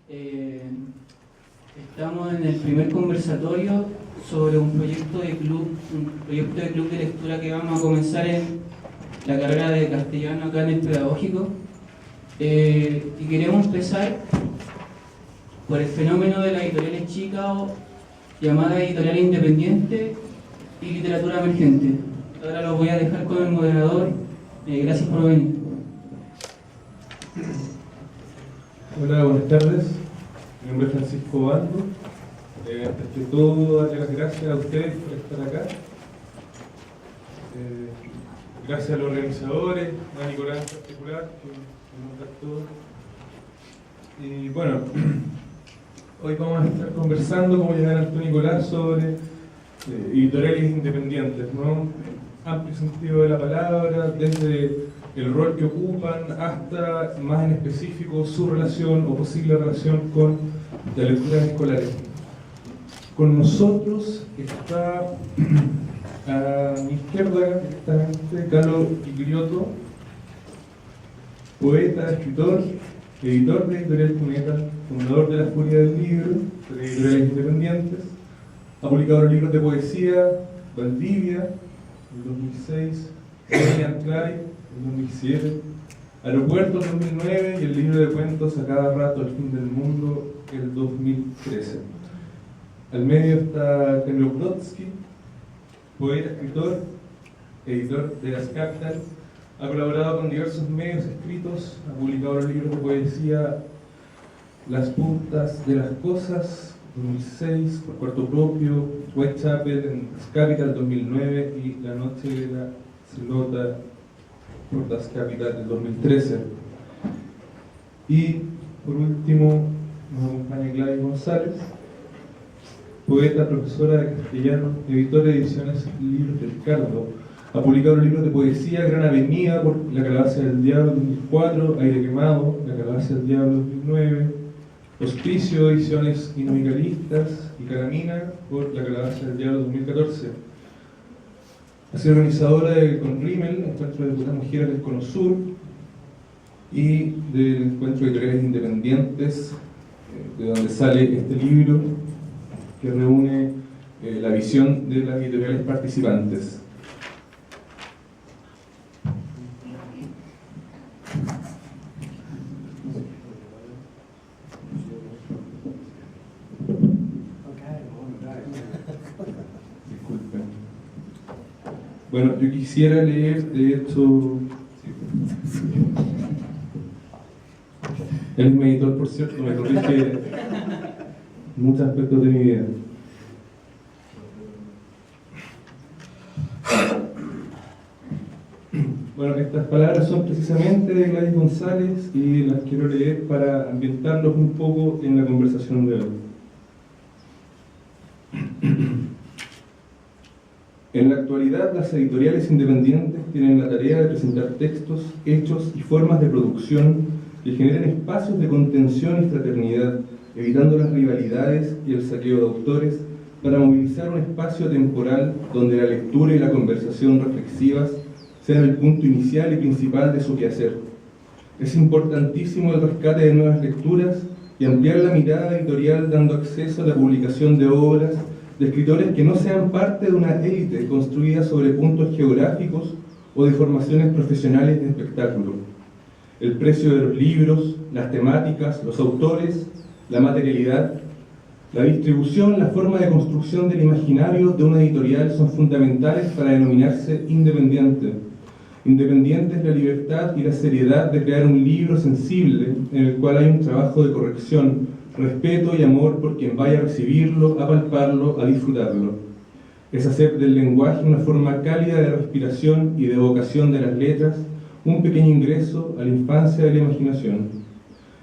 Eh, Estamos en el primer conversatorio sobre un proyecto de club de lectura que vamos a comenzar en la carrera de castellano acá en el pedagógico. Y queremos empezar por el fenómeno de las editoriales chicas o llamadas editoriales independientes y literatura emergente. Ahora lo voy a dejar con el moderador. Gracias por venir. Hola, buenas tardes. Mi nombre es Francisco Bando. Antes que todo, darle las gracias a ustedes por estar acá. Gracias a los organizadores, a Nicolás en particular, que nos da todo. Y bueno, hoy vamos a estar conversando, como ya adelantó Nicolás, sobre editoriales independientes, ¿no? Amplio sentido de la palabra, desde el rol que ocupan hasta, más en específico, su relación o posible relación con las lecturas escolares. Con nosotros está a mi izquierda directamente Carlos Iglioto, poeta, escritor, editor de Editorial Cuneta, fundador de La Furia del Libro, de editoriales independientes. Ha publicado los libros de poesía Valdivia, en 2006, William Clyde, en 2007, Aeropuerto, en 2009, y el libro de cuentos A Cada Rato, El Fin del Mundo, el 2013. Al medio está Camilo Brodsky, poeta, escritor, editor de Las Capital. Ha colaborado con diversos medios escritos, ha publicado los libros de poesía Las Puntas de las Cosas, 2006, por cuarto propio, Whitechapel en Das Capital 2009 y La Noche de la Celota por Das Capital del 2013. Y por último nos acompaña Gladys González, poeta, profesora de castellano, editora de ediciones Libros del Cardo. Ha publicado libros de poesía Gran Avenida por La Calabaza del Diablo 2004, Aire Quemado, La Calabaza del Diablo 2009, Hospicio, ediciones Inomicalistas y Caramina por La Calabaza del Diablo 2014. Ha sido organizadora de Conrímel, Encuentro de Putas Mujeres del Cono Sur, y del Encuentro de Editoriales Independientes, de donde sale este libro que reúne la visión de las editoriales participantes. Bueno, yo quisiera leer, de hecho, él es mi editor, por cierto, me corrige muchos aspectos de mi vida. Bueno, estas palabras son precisamente de Gladys González y las quiero leer para ambientarlos un poco en la conversación de hoy. En la actualidad, las editoriales independientes tienen la tarea de presentar textos, hechos y formas de producción que generen espacios de contención y fraternidad, evitando las rivalidades y el saqueo de autores, para movilizar un espacio temporal donde la lectura y la conversación reflexivas sean el punto inicial y principal de su quehacer. Es importantísimo el rescate de nuevas lecturas y ampliar la mirada editorial, dando acceso a la publicación de obras de escritores que no sean parte de una élite construida sobre puntos geográficos o de formaciones profesionales de espectáculo. El precio de los libros, las temáticas, los autores, la materialidad, la distribución, la forma de construcción del imaginario de una editorial son fundamentales para denominarse independiente. Independiente es la libertad y la seriedad de crear un libro sensible en el cual hay un trabajo de corrección, respeto y amor por quien vaya a recibirlo, a palparlo, a disfrutarlo. Es hacer del lenguaje una forma cálida de respiración y de evocación de las letras, un pequeño ingreso a la infancia de la imaginación.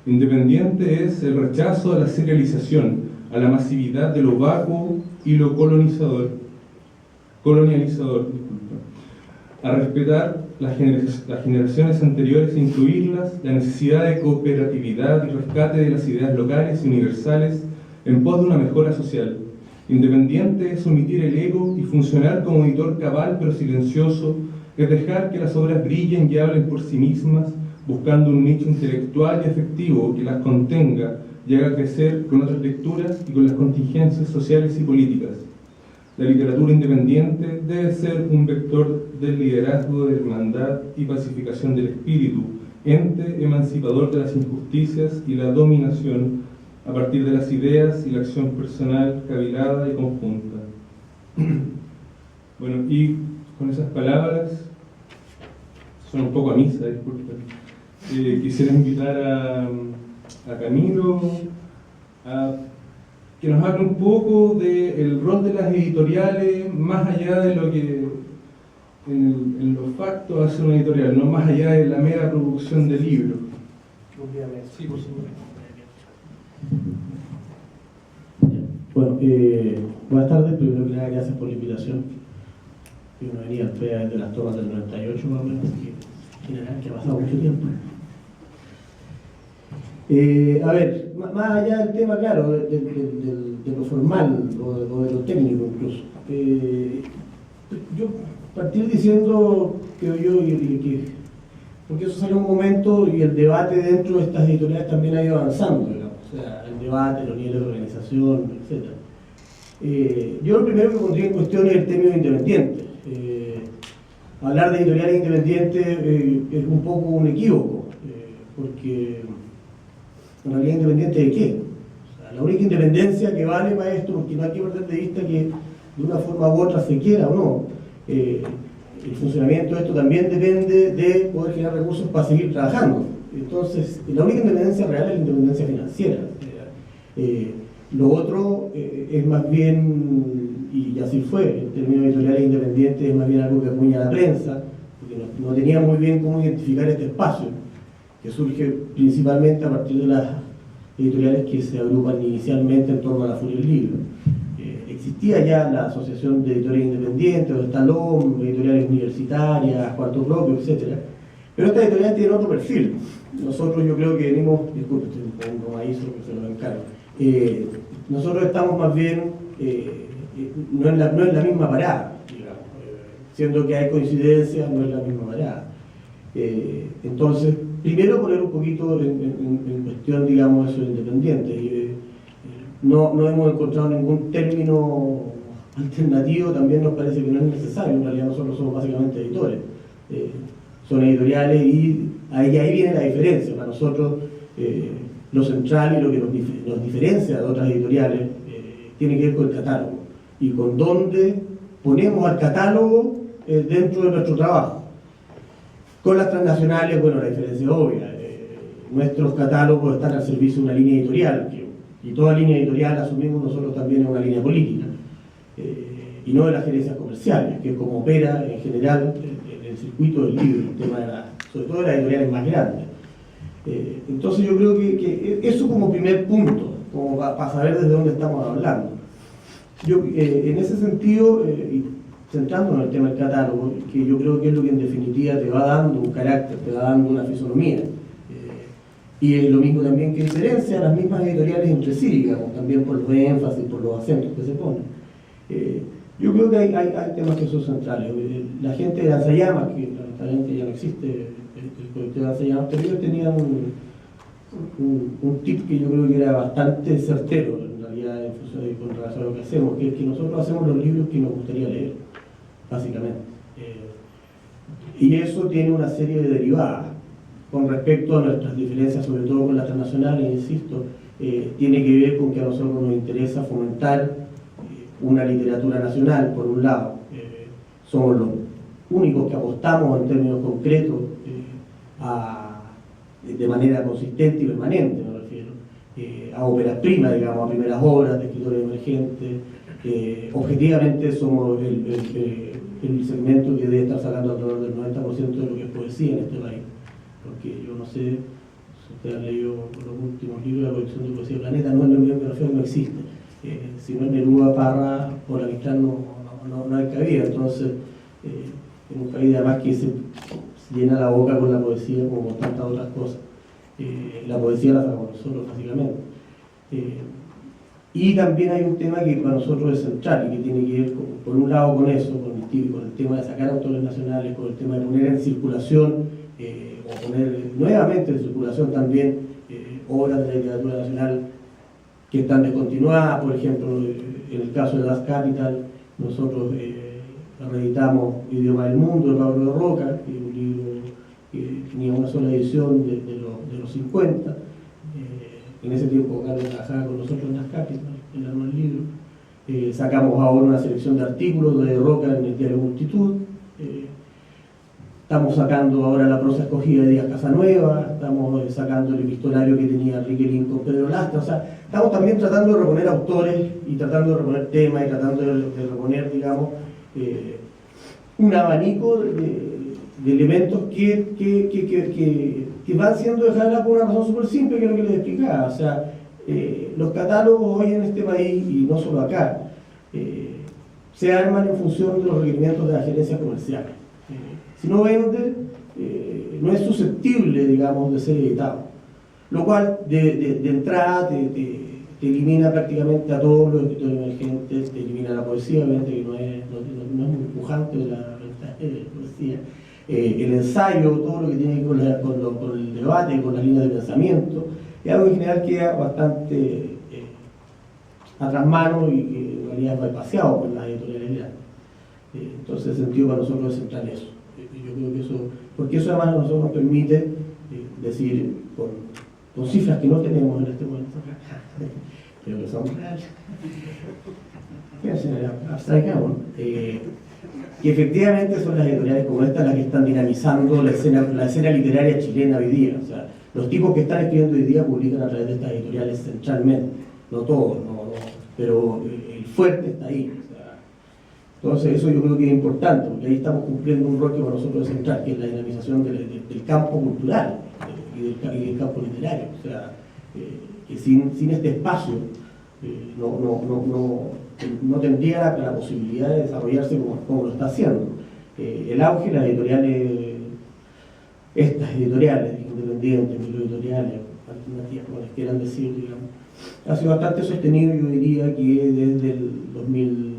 Independiente es el rechazo a la serialización, a la masividad de lo vacuo y lo colonializador, a respetar las generaciones anteriores e incluirlas, la necesidad de cooperatividad y rescate de las ideas locales y universales en pos de una mejora social. Independiente es omitir el ego y funcionar como editor cabal pero silencioso, es dejar que las obras brillen y hablen por sí mismas, buscando un nicho intelectual y afectivo que las contenga, y haga crecer con otras lecturas y con las contingencias sociales y políticas. La literatura independiente debe ser un vector del liderazgo, de hermandad y pacificación del espíritu, ente emancipador de las injusticias y la dominación a partir de las ideas y la acción personal, cavilada y conjunta. Bueno, y con esas palabras, son un poco a misa, disculpen, quisiera invitar a Camilo a que nos hable un poco del rol de las editoriales, más allá de lo que en los factos hace una editorial, no más allá de la mera producción de libros. Sí, por supuesto. Bueno, buenas tardes, primero que nada gracias por la invitación. Yo no venía desde las tomas del 98 más o menos, así que general que ha pasado mucho tiempo. A ver, más allá del tema, claro, de lo formal o de lo técnico incluso. Yo partir diciendo, creo yo, porque eso salió un momento y el debate dentro de estas editoriales también ha ido avanzando, digamos. O sea, el debate, los niveles de organización, etc. Yo lo primero que pondría en cuestión es el término independiente. Hablar de editoriales independientes es un poco un equívoco, porque en realidad independiente de qué. O sea, la única independencia que vale para esto, porque no hay que perder de vista que de una forma u otra se quiera o no. El funcionamiento de esto también depende de poder generar recursos para seguir trabajando. Entonces, la única independencia real es la independencia financiera. Lo otro es más bien, y así fue, el término editoriales independientes es más bien algo que acuña la prensa, porque no tenía muy bien cómo identificar este espacio, que surge principalmente a partir de las editoriales que se agrupan inicialmente en torno a la Furia del Libro. Existía ya la Asociación de Editores Independientes, el Talón, editoriales universitarias, Cuarto Propio, etc. Pero estas editoriales tienen otro perfil. Nosotros yo creo que venimos, disculpe, estoy poniendo maíz porque se lo encargo. Nosotros estamos más bien, no es la misma parada, digamos. Siendo que hay coincidencias, no es la misma parada. Entonces, primero poner un poquito en cuestión, digamos, eso de independiente. No hemos encontrado ningún término alternativo, también nos parece que no es necesario, en realidad nosotros somos básicamente editores. Son editoriales y ahí viene la diferencia. Para nosotros lo central y lo que nos diferencia de otras editoriales tiene que ver con el catálogo y con dónde ponemos al catálogo dentro de nuestro trabajo. Con las transnacionales, bueno, la diferencia es obvia. Nuestros catálogos están al servicio de una línea editorial, y toda línea editorial asumimos nosotros también es una línea política, y no de las gerencias comerciales, que es como opera en general el circuito del libro, el tema sobre todo de las editoriales más grandes. Entonces yo creo que eso como primer punto, como para saber desde dónde estamos hablando. Yo, en ese sentido, y centrándonos en el tema del catálogo, que yo creo que es lo que en definitiva te va dando un carácter, te va dando una fisonomía. Y es lo mismo también que diferencia a las mismas editoriales entre sí, digamos, también por los énfasis, por los acentos que se ponen. Yo creo que hay temas que son centrales. La gente de Lanzallamas, que lamentablemente ya no existe, el colectivo de Lanzallamas, pero ellos tenían un tip que yo creo que era bastante certero, en realidad, con relación a lo que hacemos, que es que nosotros hacemos los libros que nos gustaría leer, básicamente. Y eso tiene una serie de derivadas. Con respecto a nuestras diferencias, sobre todo con las transnacionales, insisto, tiene que ver con que a nosotros nos interesa fomentar una literatura nacional, por un lado. Somos los únicos que apostamos en términos concretos de manera consistente y permanente, me refiero, a óperas primas, digamos, a primeras obras de escritores emergentes. Objetivamente somos el segmento que debe estar sacando alrededor del 90% de lo que es poesía en este país. Porque yo no sé si ustedes han leído los últimos libros de la colección de poesía Planeta, no existe. Si no es Neruda, Parra o la Mistral no hay cabida. Entonces, en un país además que se llena la boca con la poesía como con tantas otras cosas. La poesía la sacamos nosotros, básicamente. Y también hay un tema que para nosotros es central y que tiene que ver, por un lado, con eso, con el tema de sacar autores nacionales, con el tema de poner en circulación o poner nuevamente en circulación también obras de la literatura nacional que están descontinuadas. Por ejemplo, en el caso de Das Capital, nosotros reeditamos Idioma del Mundo de Pablo de Roca, que es un libro que tenía una sola edición de los 50. En ese tiempo Carlos trabajaba con nosotros en Das Capital, en el libro. Sacamos ahora una selección de artículos de Roca en el diario Multitud. Estamos sacando ahora la prosa escogida de Díaz Casanueva, estamos sacando el epistolario que tenía Riquelin con Pedro Lastra. O sea, estamos también tratando de reponer autores y tratando de reponer temas y tratando de reponer, digamos, un abanico de elementos que van siendo dejados por una razón súper simple, que es lo que les explicaba. O sea, los catálogos hoy en este país, y no solo acá, se arman en función de los requerimientos de las gerencias comerciales. Si no vende, no es susceptible, digamos, de ser editado. Lo cual, de entrada, te elimina prácticamente a todos los escritores emergentes, te elimina la poesía, obviamente, que no es muy pujante de la poesía. El ensayo, todo lo que tiene que ver con el debate, con las líneas de pensamiento, es algo en general queda bastante atrás mano y que en realidad es bypaseado por las editoriales grandes. Entonces, el sentido para nosotros es central eso. Yo creo que eso, porque eso además a nosotros nos permite decir con cifras que no tenemos en este momento, pero que son reales, abstraigamos, que efectivamente son las editoriales como esta las que están dinamizando la escena literaria chilena hoy día. O sea, los tipos que están escribiendo hoy día publican a través de estas editoriales centralmente, no todos, pero el fuerte está ahí. Entonces eso yo creo que es importante, porque ahí estamos cumpliendo un rol que para nosotros es central, que es la dinamización del campo cultural y del campo literario. O sea, que sin este espacio no tendría la posibilidad de desarrollarse como lo está haciendo. El auge de las editoriales, estas editoriales independientes, microeditoriales, alternativas, como les quieran decir, digamos, ha sido bastante sostenido, yo diría que desde el 2000,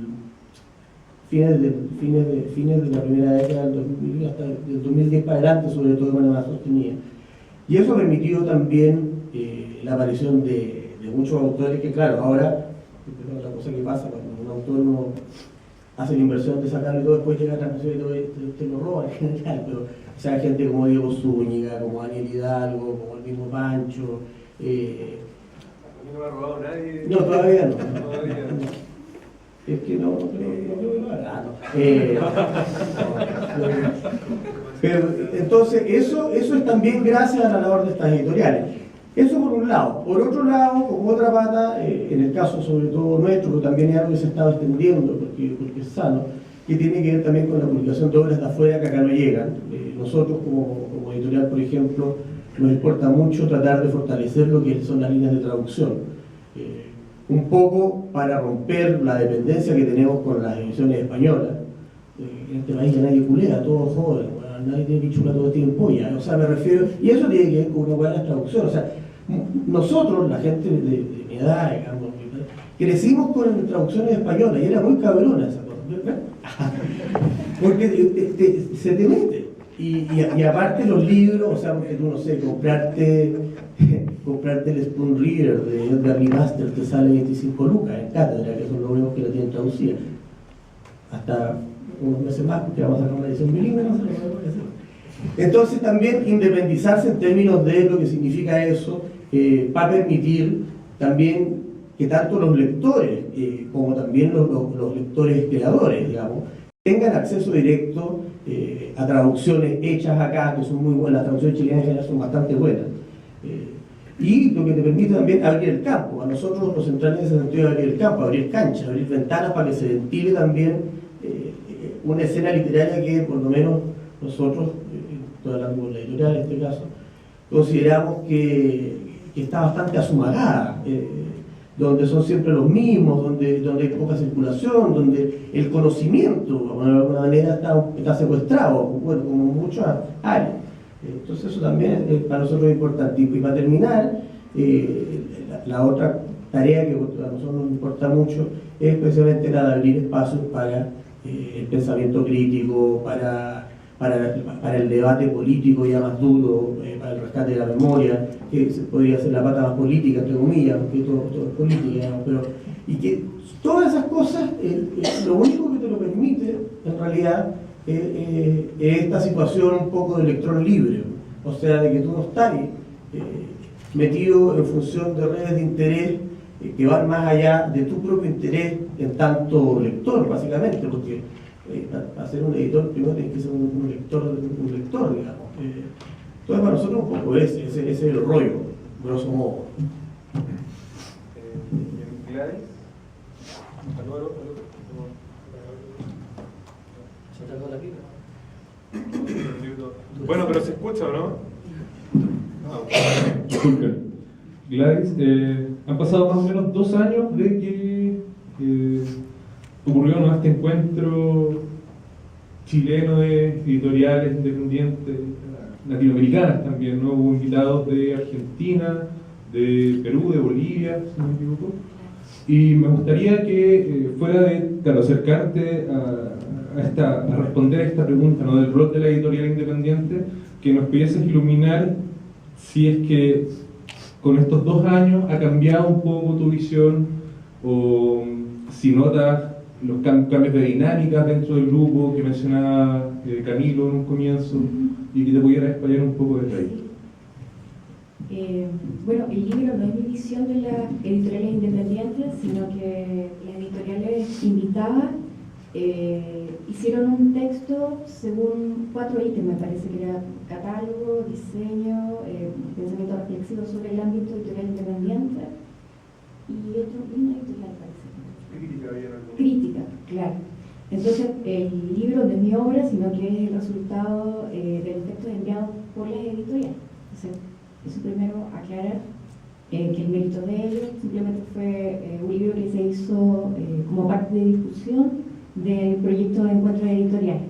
fines de la primera década del 2000 hasta el 2010 para adelante, sobre todo de manera más sostenida. Y eso ha permitido también la aparición de muchos autores que, claro, ahora, es otra cosa que pasa, cuando un autor no hace la inversión de sacarlo y todo, después llega a transmisión y todo, te lo roban en general, pero, o sea, gente como Diego Zúñiga, como Daniel Hidalgo, como el mismo Pancho. A mí no me ha robado nadie. No, todavía no. Todavía no. Es que no creo que lo haga. Pero entonces, eso es también gracias a la labor de estas editoriales. Eso por un lado. Por otro lado, como otra pata, en el caso sobre todo nuestro, pero también es algo que se estaba extendiendo, porque es sano, que tiene que ver también con la publicación de obras de afuera que acá no llegan. Nosotros como editorial, por ejemplo, nos importa mucho tratar de fortalecer lo que son las líneas de traducción. Un poco para romper la dependencia que tenemos con las ediciones españolas. En este país ya nadie culea, todos joden, nadie tiene pichula todo el tiempo ya. O sea, me refiero, y eso tiene que ver con una buena traducción. O sea, nosotros, la gente de mi edad, digamos, crecimos con traducciones españolas y era muy cabrona esa cosa. Porque se te mete. Y aparte los libros, o sea, porque tú, no sé, comprarte el Spoon Reader de Edgar Lee Master te sale 25 lucas en cátedra, que son los únicos que la tienen traducida. Hasta unos meses más, porque vamos a sacar una edición bilingüe, no sé lo que voy a hacer. Entonces también independizarse en términos de lo que significa eso, va a permitir también que tanto los lectores como también los lectores creadores, digamos, tengan acceso directo a traducciones hechas acá, que son muy buenas. Las traducciones chilenas en general son bastante buenas. Y lo que te permite también abrir el campo. A nosotros los centrales en ese sentido de abrir el campo, abrir canchas, abrir ventanas para que se ventile también una escena literaria que por lo menos nosotros, estoy hablando de la editorial en este caso, consideramos que está bastante asumagada, donde son siempre los mismos, donde hay poca circulación, donde el conocimiento de alguna manera está secuestrado, bueno, como en muchas áreas. Entonces eso también es para nosotros importante. Y para terminar, la otra tarea que a nosotros nos importa mucho es precisamente la de abrir espacios para el pensamiento crítico, para para el debate político ya más duro, para el rescate de la memoria, que podría ser la pata más política, entre comillas, porque todo es política, digamos, pero, y que todas esas cosas, lo único que te lo permite, en realidad, es esta situación un poco de electrón libre, o sea, de que tú no estás metido en función de redes de interés que van más allá de tu propio interés en tanto lector, básicamente, porque para ser un editor primero tienes que ser un lector, digamos. Entonces para nosotros un poco ese es el rollo, grosso modo. Gladys. ¿Se trató la pica? Bueno, pero se escucha, ¿o no? Disculpen. Gladys, han pasado más o menos 2 años de que ocurrió este encuentro chileno de editoriales independientes, latinoamericanas también, ¿no? Hubo invitados de Argentina, de Perú, de Bolivia, si no me equivoco. Y me gustaría que fuera de, claro, acercarte a responder a esta pregunta, ¿no? Del rol de la editorial independiente, que nos pudieses iluminar si es que con estos 2 años ha cambiado un poco tu visión, o si notas los cambios de dinámicas dentro del grupo que mencionaba Camilo en un comienzo, y que te pudieras explayar un poco de ahí. Bueno, el libro no es mi visión de las editoriales independientes, sino que las editoriales invitadas hicieron un texto según 4 ítems, me parece que era catálogo, diseño, pensamiento reflexivo sobre el ámbito editorial independiente y una editorial parece. Crítica, claro. Entonces, el libro no es mi obra, sino que es el resultado de los textos enviados por las editoriales. Entonces, eso primero aclarar que el mérito de ellos simplemente fue un libro que se hizo como parte de discusión del proyecto de encuentros editoriales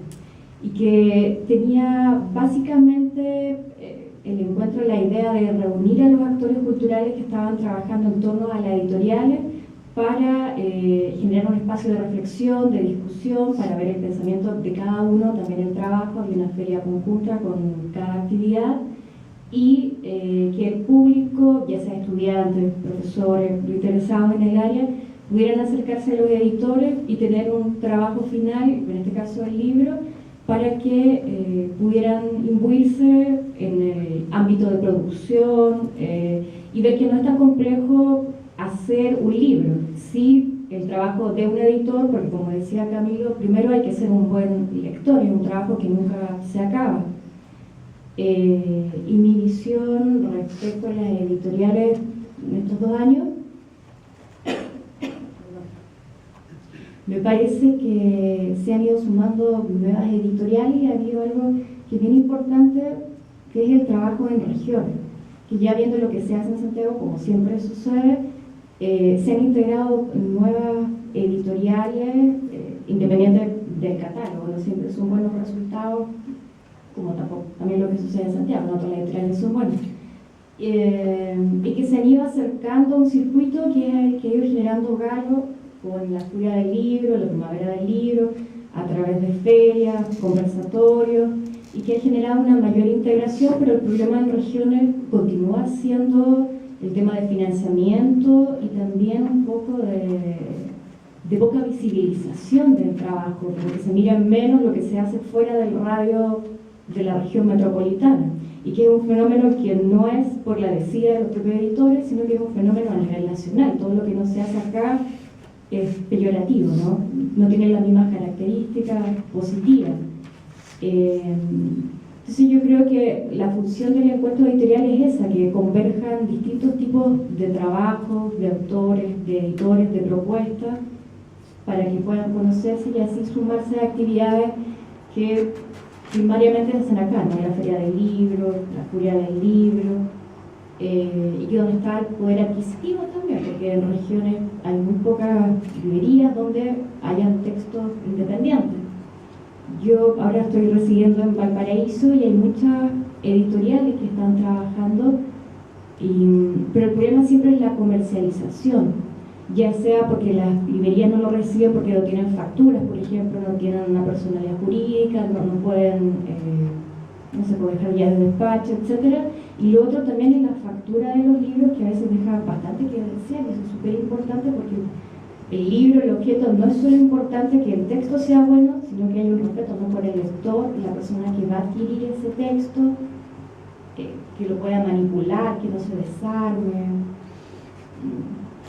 y que tenía básicamente el encuentro la idea de reunir a los actores culturales que estaban trabajando en torno a las editoriales para generar un espacio de reflexión, de discusión, para ver el pensamiento de cada uno, también el trabajo, había una feria conjunta con cada actividad y que el público, ya sea estudiantes, profesores, interesados en el área, pudieran acercarse a los editores y tener un trabajo final, en este caso el libro, para que pudieran imbuirse en el ámbito de producción y ver que no es tan complejo hacer un libro. Sí, el trabajo de un editor, porque como decía Camilo, primero hay que ser un buen lector, es un trabajo que nunca se acaba. Y mi visión respecto a las editoriales en estos 2 años, me parece que se han ido sumando nuevas editoriales y ha habido algo que es bien importante, que es el trabajo en regiones, que ya viendo lo que se hace en Santiago, como siempre sucede, se han integrado nuevas editoriales independientes del catálogo, no siempre son buenos resultados, como también lo que sucede en Santiago, no todas las editoriales son buenas. Y que se han ido acercando a un circuito que ha ido generando gallo con la Furia del Libro, la Primavera del Libro, a través de ferias, conversatorios, y que ha generado una mayor integración, pero el problema en regiones continúa siendo el tema de financiamiento y también un poco de poca visibilización del trabajo, porque se mira menos lo que se hace fuera del radio de la región metropolitana, y que es un fenómeno que no es por la desidia de los propios editores, sino que es un fenómeno a nivel nacional. Todo lo que no se hace acá es peyorativo, no tiene las mismas características positivas. Entonces yo creo que la función del encuentro editorial es esa, que converjan distintos tipos de trabajos, de autores, de editores, de propuestas, para que puedan conocerse y así sumarse a actividades que primariamente se hacen acá, ¿no? La Feria del Libro, la Furia del Libro, y que donde está el poder adquisitivo también, porque en regiones hay muy pocas librerías donde hayan textos independientes. Yo ahora estoy residiendo en Valparaíso y hay muchas editoriales que están trabajando, pero el problema siempre es la comercialización. ya sea porque las librerías no lo reciben porque no tienen facturas, por ejemplo, no tienen una personalidad jurídica, no pueden, no se puede dejar ya de despacho, etc. Y lo otro también es la factura de los libros, que a veces deja bastante que desear, y eso es súper importante porque el libro, el objeto, no es solo importante que el texto sea bueno, sino que hay un respeto, ¿no?, por el lector, la persona que va a adquirir ese texto, que lo pueda manipular, que no se desarme.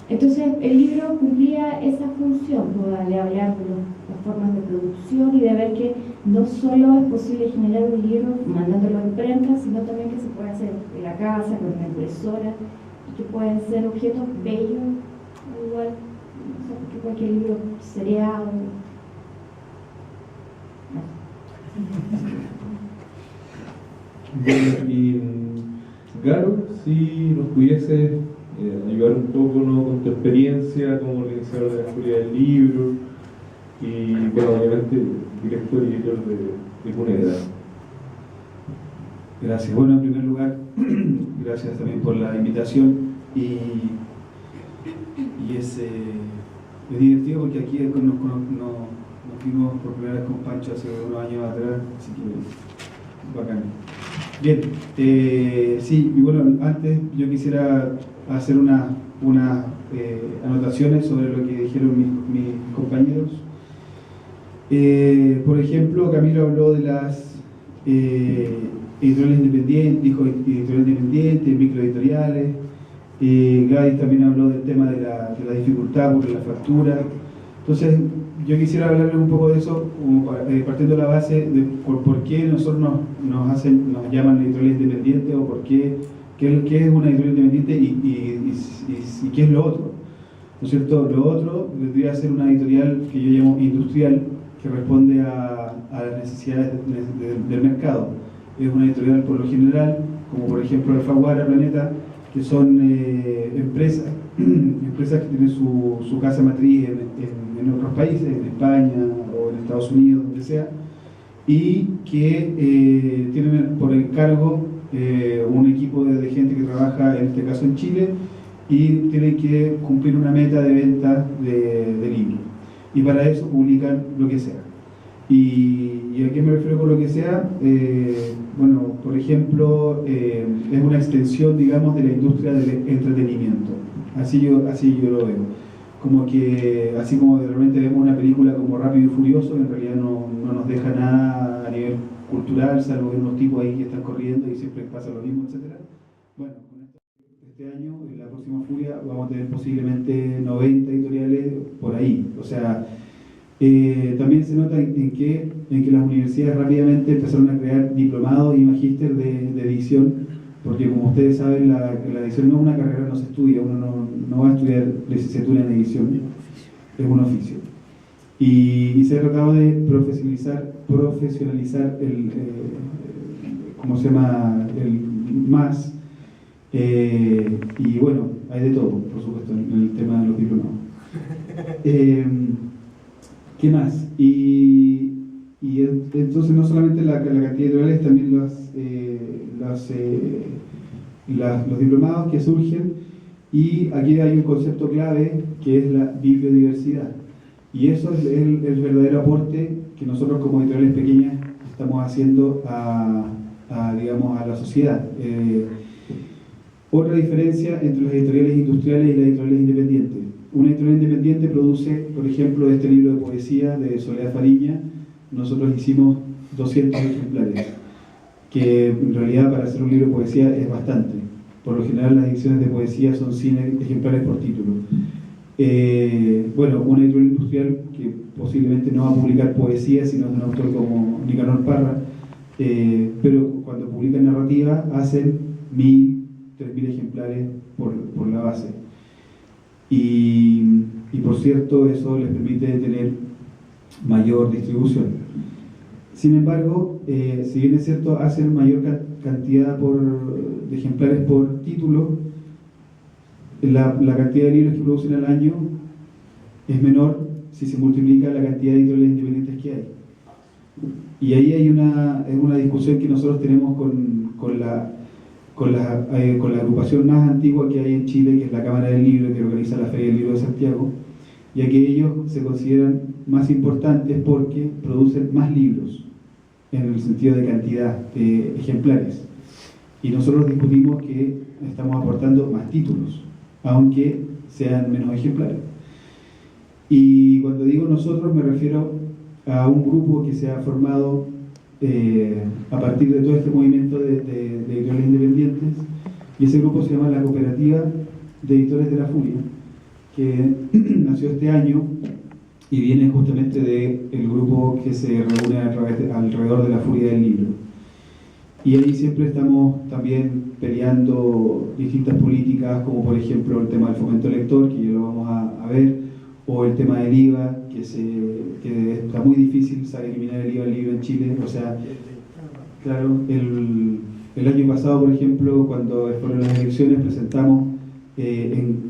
Entonces el libro cumplía esa función, de hablar de las formas de producción y de ver que no solo es posible generar un libro mandándolo a imprenta, sino también que se puede hacer en la casa, con una impresora, y que pueden ser objetos bellos, igual, no sé, que cualquier libro seriado. Y Garo, si nos pudiese ayudar un poco, ¿no?, con tu experiencia como organizador de la Feria del Libro y, bueno, obviamente director y editor de Cuneta. Gracias. Bueno, en primer lugar, gracias también por la invitación y es divertido porque aquí nos vimos por primera vez con Pancho hace unos años atrás, así que bacán. Bien, sí, y bueno, antes yo quisiera hacer unas anotaciones sobre lo que dijeron mis compañeros. Por ejemplo, Camilo habló de las editoriales independientes, dijo editoriales independientes, microeditoriales. Gladys también habló del tema de la dificultad por la factura. Entonces, yo quisiera hablarles un poco de eso, partiendo de la base de por qué nosotros nos llaman editoriales independientes, o por qué es una editorial independiente y qué es lo otro. ¿No es cierto? Lo otro vendría a ser una editorial que yo llamo industrial, que responde a las necesidades del mercado. Es una editorial por lo general, como por ejemplo Alfaguara, Planeta, que son empresas que tienen su casa matriz en otros países, en España o en Estados Unidos, donde sea, y que tienen por encargo un equipo de gente que trabaja, en este caso en Chile, y tienen que cumplir una meta de venta de libros. Y para eso publican lo que sea. ¿Y a qué me refiero con lo que sea? Bueno, por ejemplo, es una extensión, digamos, de la industria del entretenimiento. Así yo lo veo. Como que, así como de repente vemos una película como Rápido y Furioso, en realidad no nos deja nada a nivel cultural, salvo ver unos tipos ahí que están corriendo y siempre pasa lo mismo, etc. Bueno, con este año, en la próxima Furia, vamos a tener posiblemente 90 editoriales por ahí. O sea, también se nota en que las universidades rápidamente empezaron a crear diplomados y magíster de edición, porque como ustedes saben, la edición no es una carrera, no se estudia, uno no va a estudiar licenciatura en edición, es un oficio. Y se ha tratado de profesionalizar ¿cómo se llama? El más. Y bueno, hay de todo, por supuesto, en el tema de los diplomados. ¿Qué más? Y entonces no solamente la cantidad de editoriales, también los diplomados que surgen, y aquí hay un concepto clave que es la bibliodiversidad. Y eso es el verdadero aporte que nosotros como editoriales pequeñas estamos haciendo digamos, a la sociedad. Otra diferencia entre las editoriales industriales y las editoriales independientes. Una editorial independiente produce, por ejemplo, este libro de poesía de Soledad Fariña. Nosotros hicimos 200 ejemplares, que en realidad para hacer un libro de poesía es bastante. Por lo general las ediciones de poesía son 100 ejemplares por título. Bueno, una editorial industrial que posiblemente no va a publicar poesía, sino de un autor como Nicanor Parra, pero cuando publican narrativa hacen 1000, 3000 ejemplares por la base. Y por cierto, eso les permite tener mayor distribución. Sin embargo, si bien es cierto, hacen mayor cantidad de ejemplares por título, la cantidad de libros que producen al año es menor si se multiplica la cantidad de editoriales independientes que hay. Y ahí hay una discusión que nosotros tenemos con con la agrupación más antigua que hay en Chile, que es la Cámara del Libro, que organiza la Feria del Libro de Santiago, ya que ellos se consideran más importantes porque producen más libros, en el sentido de cantidad de ejemplares. Y nosotros discutimos que estamos aportando más títulos, aunque sean menos ejemplares. Y cuando digo nosotros me refiero a un grupo que se ha formado a partir de todo este movimiento de editoriales independientes, y ese grupo se llama la Cooperativa de Editores de la Furia, que nació este año y viene justamente del grupo que se reúne alrededor de la Furia del Libro. Y ahí siempre estamos también peleando distintas políticas, como por ejemplo el tema del fomento lector, que ya lo vamos a ver, o el tema del IVA, que está muy difícil eliminar el IVA del libro en Chile. O sea, claro, el año pasado, por ejemplo, cuando fueron las elecciones, presentamos,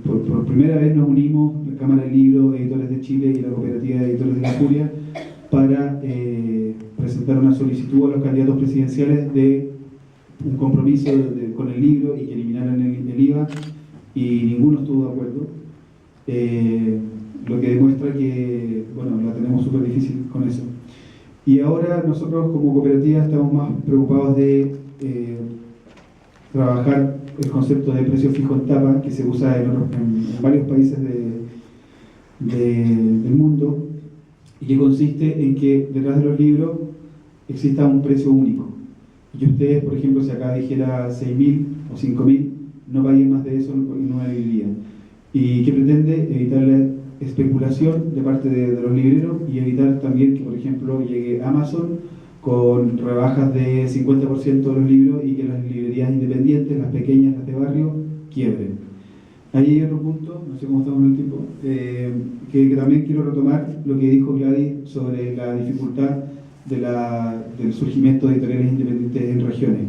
por primera vez nos unimos, la Cámara del Libro, Editores de Chile y la Cooperativa de Editores de la Furia, para presentar una solicitud a los candidatos presidenciales de un compromiso con el libro y que eliminaran el IVA, y ninguno estuvo de acuerdo. Lo que demuestra que, bueno, la tenemos súper difícil con eso. Y ahora nosotros como cooperativa estamos más preocupados de trabajar el concepto de precio fijo en tapa, que se usa en varios países del mundo, y que consiste en que detrás de los libros exista un precio único. Y que ustedes, por ejemplo, si acá dijera 6.000 o 5.000, no paguen más de eso en una librería. Y que pretende evitar la especulación de parte de los libreros y evitar también que, por ejemplo, llegue Amazon con rebajas de 50% de los libros y que las librerías independientes, las pequeñas, las de barrio, quiebren. Ahí hay otro punto, no sé cómo estamos en el tiempo, que también quiero retomar lo que dijo Gladys sobre la dificultad del surgimiento de editoriales independientes en regiones.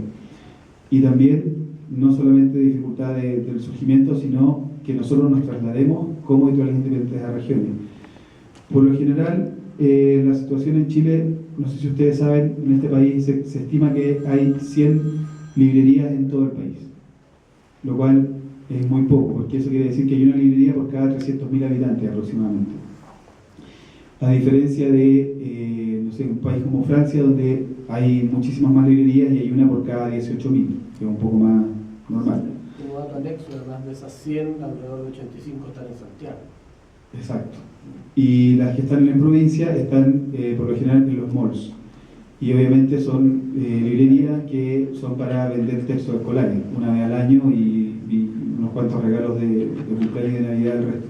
Y también, no solamente dificultad del surgimiento, sino que nosotros nos traslademos como editoriales independientes a regiones. Por lo general, la situación en Chile, no sé si ustedes saben, en este país se estima que hay 100 librerías en todo el país, lo cual es muy poco, porque eso quiere decir que hay una librería por cada 300.000 habitantes aproximadamente. A diferencia de, no sé, un país como Francia, donde hay muchísimas más librerías y hay una por cada 18.000, que es un poco más normal. Como dato anexo, además de esas 100, alrededor de 85 están en Santiago. Exacto. Y las que están en la provincia están por lo general en los malls. Y obviamente son librerías que son para vender textos escolares, una vez al año y unos cuantos regalos de cumpleaños y de Navidad al resto.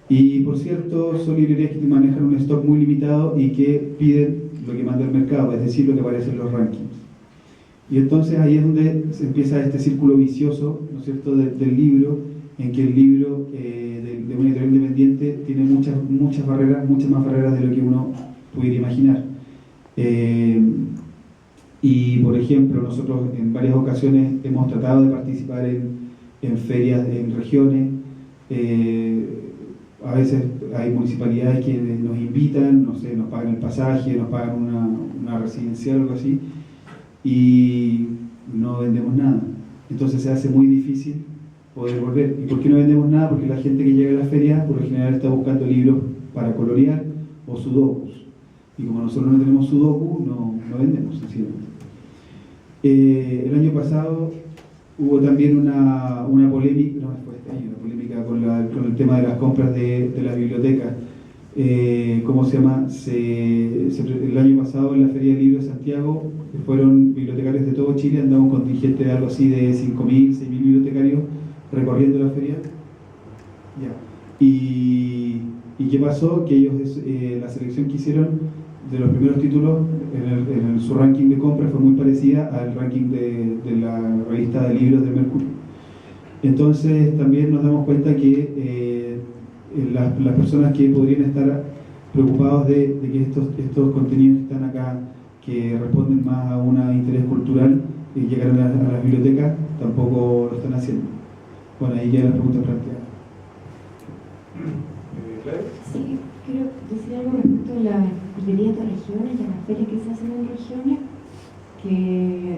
Y por cierto, son librerías que manejan un stock muy limitado y que piden lo que manda el mercado, es decir, lo que aparece en los rankings. Y entonces ahí es donde se empieza este círculo vicioso, ¿no es cierto?, del libro, en que el libro de una editorial independiente tiene muchas barreras, muchas más barreras de lo que uno pudiera imaginar. Y por ejemplo, nosotros en varias ocasiones hemos tratado de participar en ferias en regiones. A veces hay municipalidades que nos invitan, no sé, nos pagan el pasaje, nos pagan una residencial o algo así, y no vendemos nada. Entonces se hace muy difícil poder volver. ¿Y por qué no vendemos nada? Porque la gente que llega a la feria por lo general está buscando libros para colorear o sudokus. Y como nosotros no tenemos sudoku, no vendemos, sencillamente. El año pasado hubo también una polémica, no fue este año, una polémica con el tema de las compras de las bibliotecas. ¿Cómo se llama? El año pasado en la Feria del Libro de Santiago fueron bibliotecarios de todo Chile, andaba un contingente de algo así de 5.000, 6.000 bibliotecarios recorriendo la feria. Ya. ¿Y qué pasó? Que ellos, la selección que hicieron de los primeros títulos en su ranking de compra fue muy parecida al ranking de la revista de libros de Mercurio. Entonces también nos damos cuenta que las personas que podrían estar preocupados de que estos contenidos que están acá, que responden más a un interés cultural, llegar a las bibliotecas, tampoco lo están haciendo. Bueno, ahí ya la pregunta planteada. Sí, quiero decir algo respecto a las librerías de regiones y a las ferias que se hacen en regiones, que,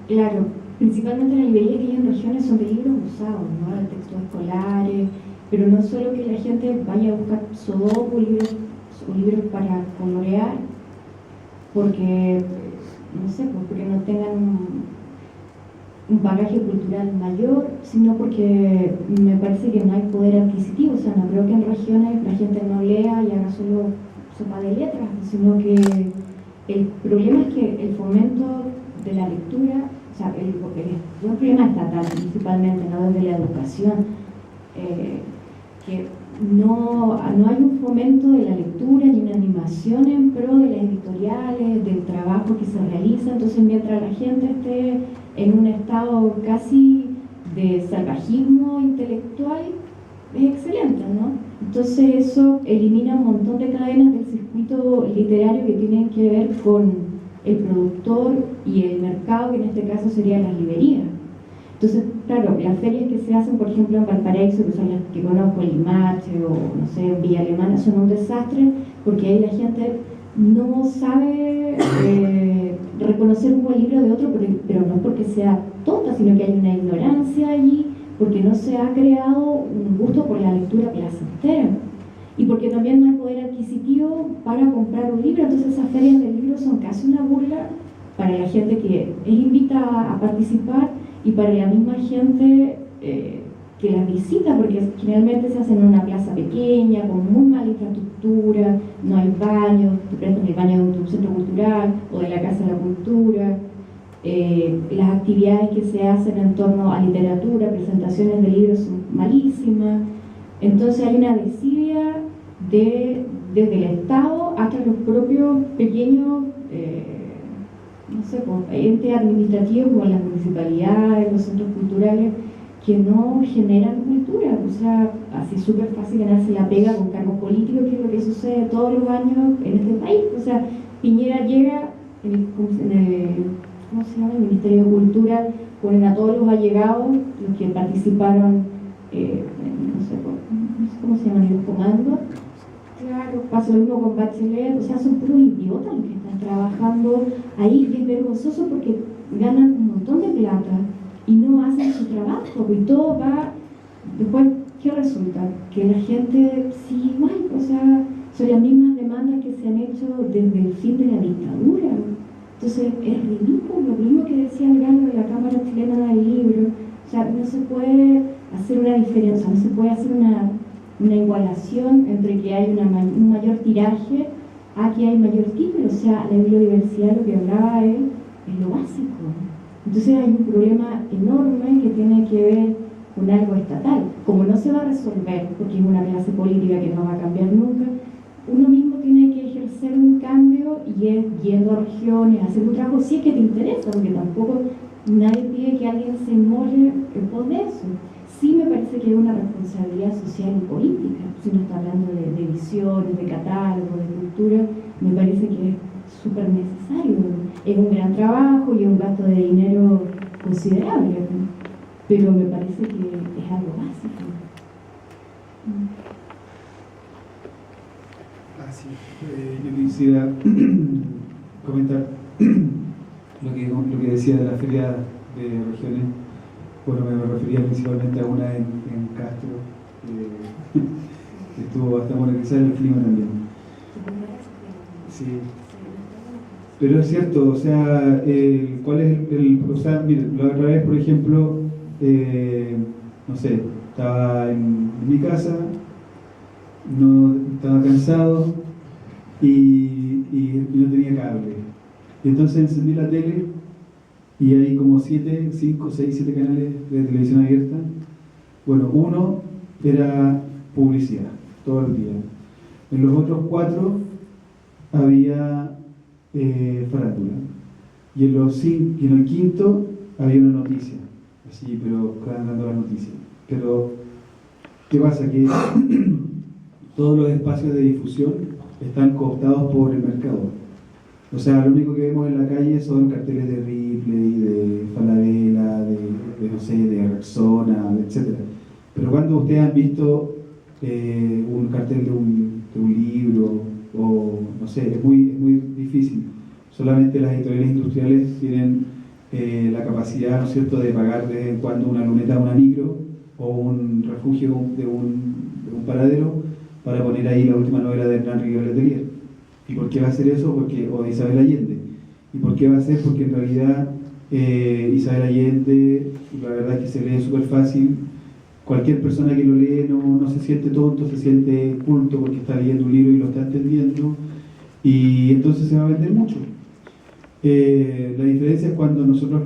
claro, principalmente las librerías que hay en regiones son de libros usados, ¿no? De textos escolares, pero no solo que la gente vaya a buscar sudoku o libros para colorear, porque, no sé, pues porque no tengan un bagaje cultural mayor, sino porque me parece que no hay poder adquisitivo. O sea, no creo que en regiones la gente no lea y haga solo sopa de letras, sino que el problema es que el fomento de la lectura, o sea, es un problema estatal principalmente, no desde la educación, que no hay un fomento de la lectura ni una animación en pro de las editoriales, del trabajo que se realiza. Entonces, mientras la gente esté en un estado casi de salvajismo intelectual, es excelente, ¿no? Entonces eso elimina un montón de cadenas del circuito literario que tienen que ver con el productor y el mercado, que en este caso serían las librerías. Entonces, claro, las ferias que se hacen, por ejemplo, en Valparaíso, que son las que conozco, en Limache o, no sé, en Villa Alemana, son un desastre porque ahí la gente no sabe reconocer un buen libro de otro, pero no es porque sea tonta, sino que hay una ignorancia allí, porque no se ha creado un gusto por la lectura placentera y porque también no hay poder adquisitivo para comprar un libro. Entonces esas ferias del libro son casi una burla para la gente que es invitada a participar y para la misma gente que las visita, porque generalmente se hacen en una plaza pequeña, con muy mala infraestructura, no hay baños, te prestan el baño de un centro cultural o de la Casa de la Cultura. Las actividades que se hacen en torno a literatura, presentaciones de libros son malísimas. Entonces hay una desidia desde el Estado hasta los propios pequeños no sé, entes administrativos como las municipalidades, los centros culturales, que no generan cultura. O sea, así es súper fácil ganarse la pega con cargos políticos, que es lo que sucede todos los años en este país. O sea, Piñera llega en el ¿cómo se llama? El Ministerio de Cultura, ponen a todos los allegados, los que participaron, no sé cómo se llaman, en los comandos. Claro, pasó lo mismo con Bachelet. O sea, son puros idiotas los que están trabajando ahí, y es vergonzoso porque ganan un montón de plata y no hacen su trabajo, y todo va. Después, ¿qué resulta? Que la gente sigue igual. O sea, son las mismas demandas que se han hecho desde el fin de la dictadura. Entonces es ridículo, lo mismo que decía el Galo de la Cámara Chilena del Libro. O sea, no se puede hacer una diferencia, no se puede hacer una igualación entre que hay un mayor tiraje a que hay mayor título. O sea, la biodiversidad, lo que hablaba él, es lo básico. Entonces hay un problema enorme que tiene que ver con algo estatal. Como no se va a resolver, porque es una clase política que no va a cambiar nunca, uno mismo tiene que ejercer un cambio, y es yendo a regiones, hacer un trabajo si es que te interesa, porque tampoco nadie pide que alguien se inmole en pos de eso. Sí me parece que es una responsabilidad social y política. Si uno está hablando de visiones, de catálogo, de cultura, me parece que es súper necesario. Es un gran trabajo y un gasto de dinero considerable, pero me parece que es algo básico. Sí. Yo quisiera comentar lo que decía de la feria de regiones. Bueno, me refería principalmente a una en Castro, que estuvo bastante buena, quizás el clima también. Sí. Pero es cierto, o sea, ¿cuál es o sea, miren, la otra vez, por ejemplo, no sé, estaba en mi casa, no estaba cansado y no tenía cable. Y entonces encendí la tele y hay como 5, 6, 7 canales de televisión abierta. Bueno, uno era publicidad, todo el día. En los otros 4 había farándula. Y en el quinto había una noticia. Así, pero estaban dando la noticia. Pero, ¿qué pasa? Que todos los espacios de difusión están cooptados por el mercado. O sea, lo único que vemos en la calle son carteles de Ripley, de Falabella, de no sé, de Rexona, etc. Pero cuando ustedes han visto un cartel de un libro, o no sé, es muy difícil. Solamente las editoriales industriales tienen la capacidad, ¿no es cierto?, de pagar de vez en cuando una luneta a una micro o un refugio de un paradero para poner ahí la última novela de Hernán Rigo Letelier. ¿Y por qué va a hacer eso? O de Isabel Allende. ¿Y por qué va a ser? Porque en realidad Isabel Allende, la verdad es que se lee súper fácil. Cualquier persona que lo lee no se siente tonto, se siente culto porque está leyendo un libro y lo está entendiendo, y entonces se va a vender mucho. La diferencia es cuando nosotros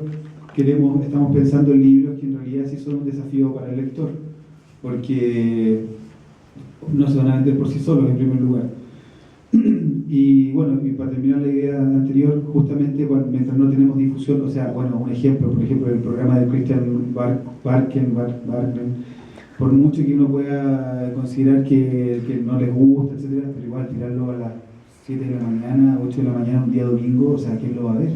estamos pensando en libros que en realidad sí son un desafío para el lector, porque no se van a vender por sí solos en primer lugar. Y bueno, y para terminar la idea anterior, justamente mientras no tenemos difusión, o sea, bueno, un ejemplo, por ejemplo, el programa de Christian Barken, por mucho que uno pueda considerar que no les gusta, etcétera, pero igual tirarlo a las 7 de la mañana, 8 de la mañana, un día domingo, o sea, ¿quién lo va a ver?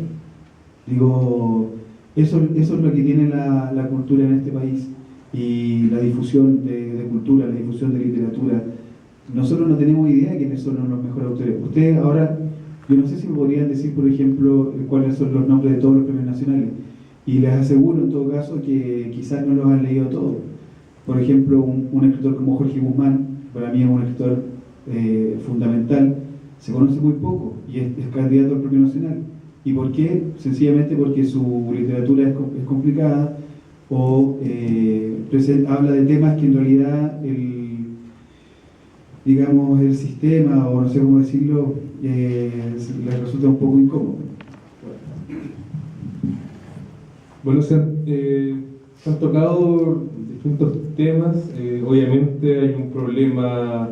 Digo, eso es lo que tiene la cultura en este país, y la difusión de cultura, la difusión de literatura. Nosotros no tenemos idea de quiénes son los mejores autores. Ustedes ahora, yo no sé si me podrían decir, por ejemplo, cuáles son los nombres de todos los premios nacionales, y les aseguro en todo caso que quizás no los han leído todos. Por ejemplo, un escritor como Jorge Guzmán, para mí es un escritor fundamental, se conoce muy poco y es candidato al premio nacional. ¿Y por qué? Sencillamente porque su literatura es complicada, o habla de temas que en realidad el sistema, o no sé cómo decirlo, les resulta un poco incómodo. Bueno, se han tocado distintos temas. Obviamente hay un problema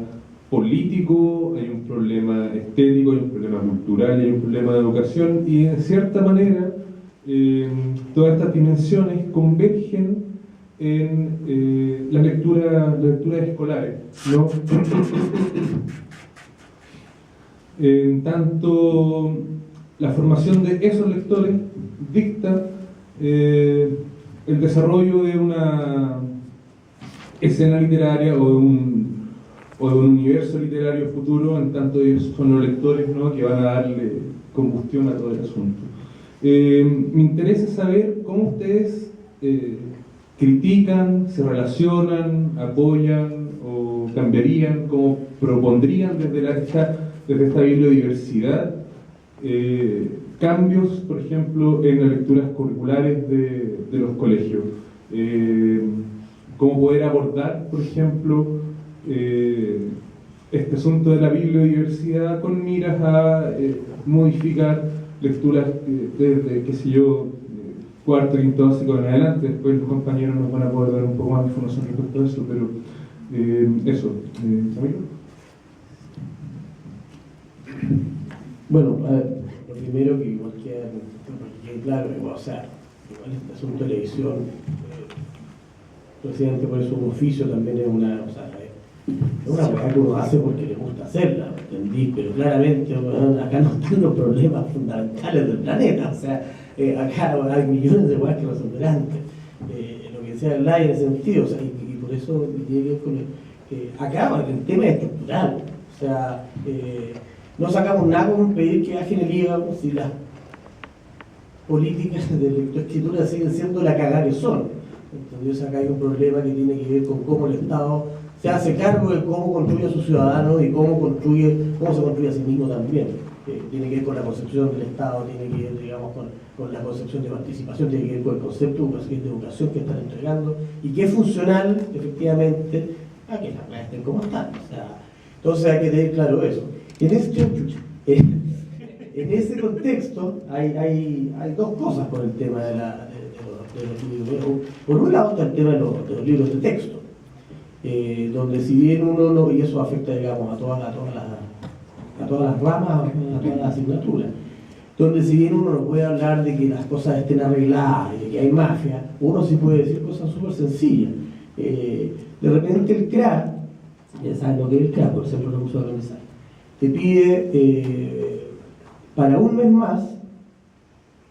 político, hay un problema estético, hay un problema cultural, hay un problema de educación, y en cierta manera todas estas dimensiones convergen en las lecturas escolares, ¿no? En tanto, la formación de esos lectores dicta el desarrollo de una escena literaria o de un universo literario futuro, en tanto ellos son los lectores, ¿no?, que van a darle combustión a todo el asunto. Me interesa saber cómo ustedes critican, se relacionan, apoyan o cambiarían, cómo propondrían desde esta bibliodiversidad cambios, por ejemplo, en las lecturas curriculares de los colegios. Cómo poder abordar, por ejemplo, este asunto de la bibliodiversidad con miras a modificar lecturas desde, qué sé yo, cuarto, quinto básico en adelante. Después los compañeros nos van a poder dar un poco más de información respecto a eso, pero eso. ¿Samiro? Bueno, a ver, lo primero que igual quede claro, o sea, igual este asunto de televisión, presidente, por eso un oficio también es una cosa que uno hace porque le gusta hacerla, ¿entendí? Pero claramente acá no están los problemas fundamentales del planeta, o sea, acá hay millones de cosas que resolver antes, lo que decía el Lai en ese sentido, o sea, y por eso tiene que ver con acá el tema es estructural, o sea, no sacamos nada con pedir que bajen el IVA si las políticas de lectoescritura siguen siendo la cagada que son. Entonces acá hay un problema que tiene que ver con cómo el Estado se hace cargo de cómo construye a sus ciudadanos y cómo se construye a sí mismo también. Tiene que ver con la concepción del Estado, tiene que ver, digamos, con la concepción de participación, tiene que ver con el concepto de educación que están entregando y que es funcional, efectivamente, a que las cosas estén como están. O sea, entonces hay que tener claro eso. En ese contexto hay dos cosas con el tema de los libros. Por un lado está el tema de los libros de texto, donde si bien uno no, y eso afecta, digamos, a todas las ramas, a todas las asignaturas, donde si bien uno no puede hablar de que las cosas estén arregladas y de que hay mafia, uno sí puede decir cosas súper sencillas. De repente el CRA, ya saben lo que es el CRA, por ejemplo, lo uso a organizar, te pide para un mes más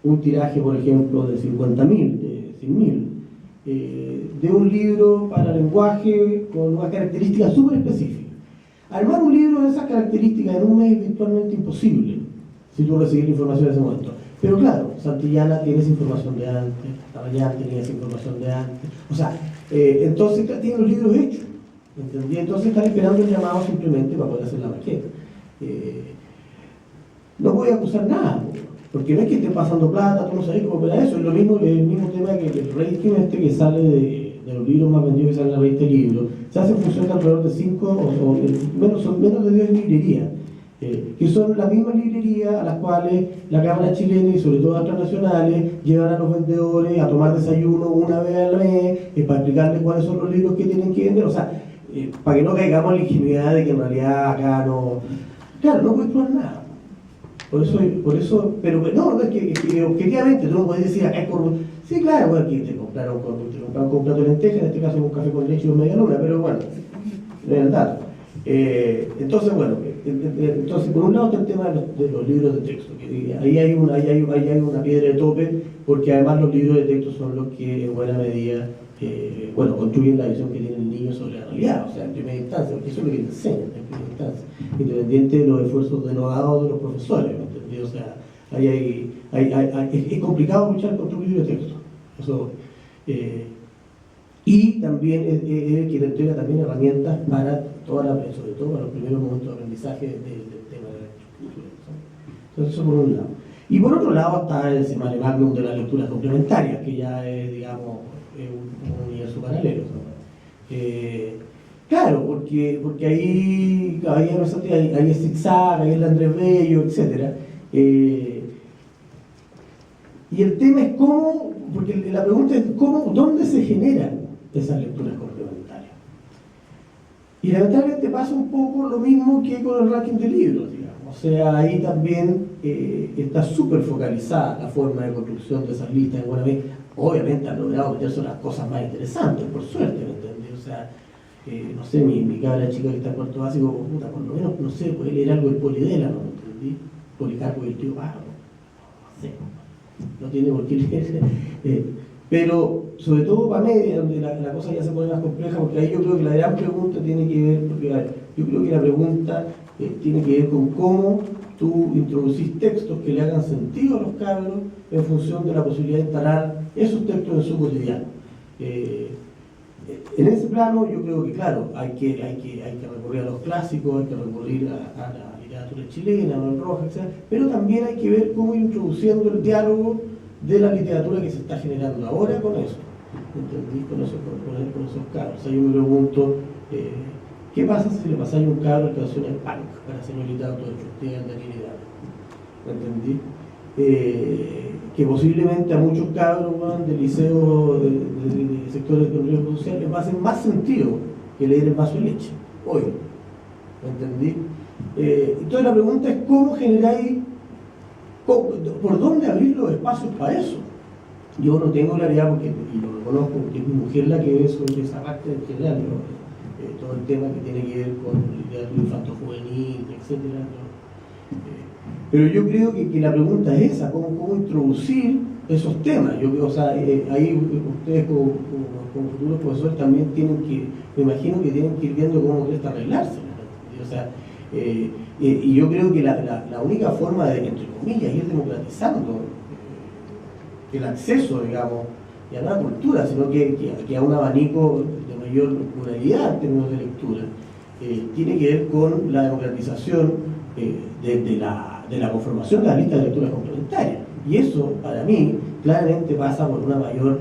un tiraje, por ejemplo, de 50.000, de 100.000, de un libro para lenguaje con una característica súper específica. Armar un libro de esas características en un mes es virtualmente imposible si tú recibes la información en ese momento. Pero claro, Santillana tiene esa información de antes, Arrayán tenía esa información de antes. O sea, entonces tienen los libros hechos, ¿entendí? Entonces están esperando el llamado simplemente para poder hacer la maqueta. No voy a acusar nada, porque no es que esté pasando plata, tú no sabes cómo opera eso. Es lo mismo, el mismo tema que el rating que sale de los libros más vendidos que salen en la revista Libro, se hace en función de alrededor de 5 o menos de 10 librerías, que son las mismas librerías a las cuales la Cámara chilena y sobre todo las transnacionales llevan a los vendedores a tomar desayuno una vez al mes para explicarles cuáles son los libros que tienen que vender. O sea, para que no caigamos en la ingenuidad de que en realidad acá no... Claro, no puedes probar nada. Por eso, pero no es que objetivamente tú no puedes decir acá es corrupto. Sí, claro, bueno, aquí te compraron con un plato de lentejas, en este caso un café con leche y un media luna, pero bueno, no es nada. Entonces, bueno, entonces por un lado está el tema de los libros de texto, que ahí hay una piedra de tope, porque además los libros de texto son los que en buena medida construyen la visión que tiene el niño sobre la realidad, o sea, en primera instancia, porque eso es lo que te enseñan en primera instancia, independiente de los esfuerzos denodados de los profesores, ¿me entendí? O sea, es complicado luchar contra un libro de texto. Eso, y también que le entrega también herramientas para sobre todo para los primeros momentos de aprendizaje del tema de la escritura. Entonces, eso por un lado. Y por otro lado está el mare magnum de las lecturas complementarias, que ya es, digamos, un universo paralelo. Claro, porque ahí hay el zigzag, hay el Andrés Bello, etc. Y el tema es cómo, porque la pregunta es ¿dónde se generan esas lecturas complementarias? Y lamentablemente pasa un poco lo mismo que con el ranking de libros, digamos. O sea, ahí también está súper focalizada la forma de construcción de esas listas. En buena medida, obviamente han logrado meterse las cosas más interesantes, por suerte, ¿me entendí? O sea, no sé, mi cabra chica que está en cuarto básico, puta, por lo menos, no sé, puede leer algo del Polidela, ¿no? ¿Me entendí? Policarpo y el tío Pájaro, no sé, no tiene por qué leer. Pero, sobre todo para media, donde la cosa ya se pone más compleja, porque ahí yo creo que la gran pregunta tiene que ver, porque yo creo que la pregunta tiene que ver con cómo tú introducís textos que le hagan sentido a los cabros en función de la posibilidad de instalar esos textos en su cotidiano. En ese plano yo creo que, claro, hay que recurrir a los clásicos, hay que recurrir a la literatura chilena, a Manuel Rojas, etc. Pero también hay que ver cómo ir introduciendo el diálogo de la literatura que se está generando ahora con eso, ¿entendí? Con esos cabros. O sea, yo me pregunto, ¿qué pasa si le pasáis un cabro canciones punk para señorita autodestructiva en Daniel Hidalgo? ¿Entendí? Que posiblemente a muchos cabros del liceo, de sectores de comunicación social, les va a hacer más sentido que leer el vaso de leche, hoy. ¿Entendí? Entonces la pregunta es ¿cómo generáis, por dónde abrir los espacios para eso? Yo no tengo claridad, porque, y lo reconozco, porque es mi mujer la que ve sobre esa parte en general, ¿no? Todo el tema que tiene que ver con literatura infanto-juvenil, etc. Pero yo creo que la pregunta es esa, ¿cómo introducir esos temas? O sea, ahí ustedes como futuros profesores también tienen que, me imagino que tienen que ir viendo cómo resta arreglarse, ¿no? O sea, y yo creo que la única forma de, entre comillas, ir democratizando el acceso, digamos, y a una cultura, sino que a un abanico de mayor pluralidad en términos de lectura, tiene que ver con la democratización de la conformación de las listas de lecturas complementarias. Y eso, para mí, claramente pasa por una mayor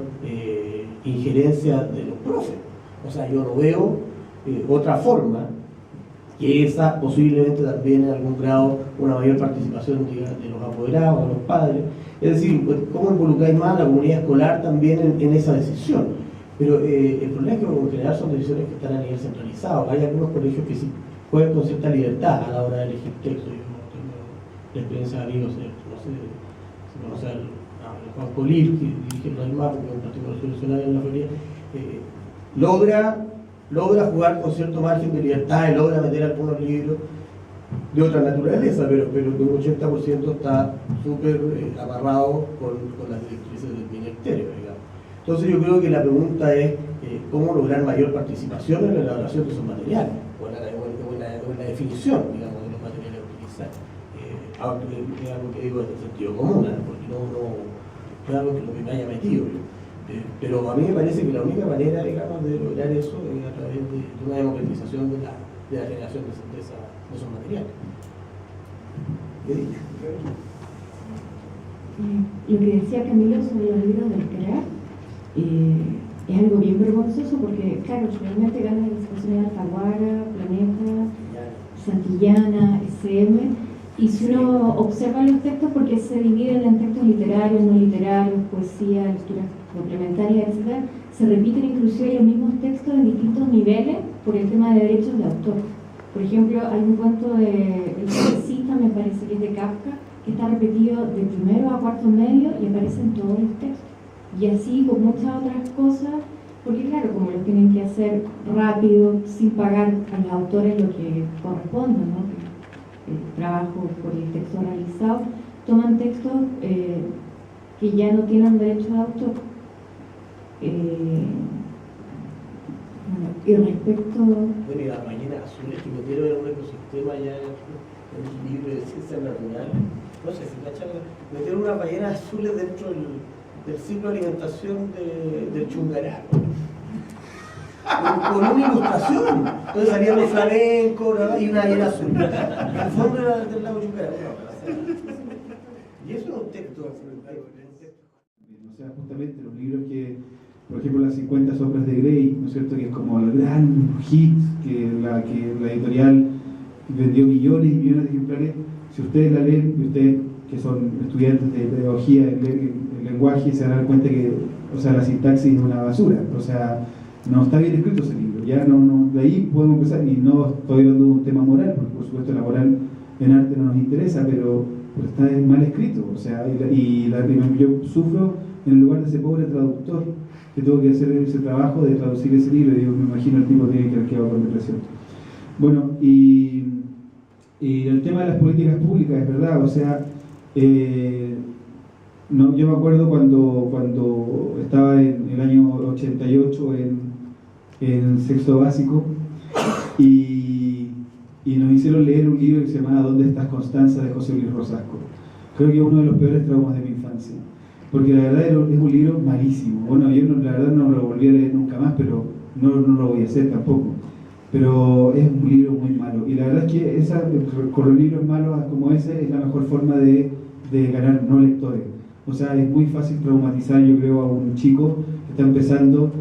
injerencia de los profes. O sea, yo no veo otra forma que esa, posiblemente también en algún grado una mayor participación de los apoderados, de los padres. Es decir, cómo involucráis más a la comunidad escolar también en esa decisión. Pero el problema es que en general son decisiones que están a nivel centralizado. Hay algunos colegios que sí juegan con cierta libertad a la hora de elegir texto. Yo tengo la experiencia de amigos, no sé si conoce a Juan Colir, que dirige el RAIMAP, que es un partido revolucionario en la feria, logra jugar con cierto margen de libertad y logra meter algunos libros de otra naturaleza, pero que un 80% está súper amarrado con las directrices del ministerio, digamos. Entonces yo creo que la pregunta es cómo lograr mayor participación en la elaboración de esos materiales, o en la definición, digamos, de los materiales a utilizar. Es algo que digo en el sentido común, ¿no? no es algo que lo que me haya metido. Pero a mí me parece que la única manera, digamos, de lograr eso es a través de una democratización de la generación de esos materiales. ¿Qué dicho? Lo que decía Camilo sobre los libros del CREA es algo bien vergonzoso porque, claro, realmente ganan las situaciones de Alfaguara, Planeta, Santillana, SM, y si uno observa los textos, porque se dividen en textos literarios, no literarios, poesía, lecturas complementarias, etc., se repiten inclusive los mismos textos en distintos niveles por el tema de derechos de autor. Por ejemplo, hay un cuento de El Pobrecita, me parece que es de Kafka, que está repetido de primero a cuarto medio y aparece en todos los textos. Y así con muchas otras cosas, porque claro, como lo tienen que hacer rápido, sin pagar a los autores lo que corresponde, ¿no? El trabajo por el texto realizado, toman textos que ya no tienen derecho de autor. Bueno, y respecto... Bueno, y las ballenas azules que metieron en un ecosistema ya en un libro de ciencias naturales, no sé si cachan, metieron unas ballenas azules dentro del ciclo de alimentación del chungará. Con una ilustración. Entonces salían los flamencos y una ballena azul. El fondo era del lago Chungará. Y eso es un texto. O sea, justamente los libros que, por ejemplo, las 50 sombras de Grey, ¿no es cierto?, que es como el gran hit, que la editorial vendió millones y millones de ejemplares. Si ustedes la leen, y ustedes que son estudiantes de pedagogía, el lenguaje, se van a dar cuenta que, o sea, la sintaxis es una basura. O sea, no está bien escrito ese libro. Ya no, de ahí podemos empezar, y no estoy hablando de un tema moral, porque por supuesto la moral en arte no nos interesa, pero está mal escrito. O sea, yo sufro en el lugar de ese pobre traductor que tuvo que hacer ese trabajo de traducir ese libro. Digo, me imagino el tipo tiene que haber quedado con depresión. Bueno, y el tema de las políticas públicas, es verdad, o sea, no, yo me acuerdo cuando estaba en el año 88 en sexto básico y nos hicieron leer un libro que se llamaba ¿Dónde estás, Constanza?, de José Luis Rosasco. Creo que es uno de los peores traumas de mi infancia, porque la verdad es un libro malísimo. Bueno, yo la verdad no lo volví a leer nunca más, pero no lo voy a hacer tampoco. Pero es un libro muy malo, y la verdad es que con los libros malos como ese es la mejor forma de ganar no lectores. O sea, es muy fácil traumatizar, yo creo, a un chico que está empezando,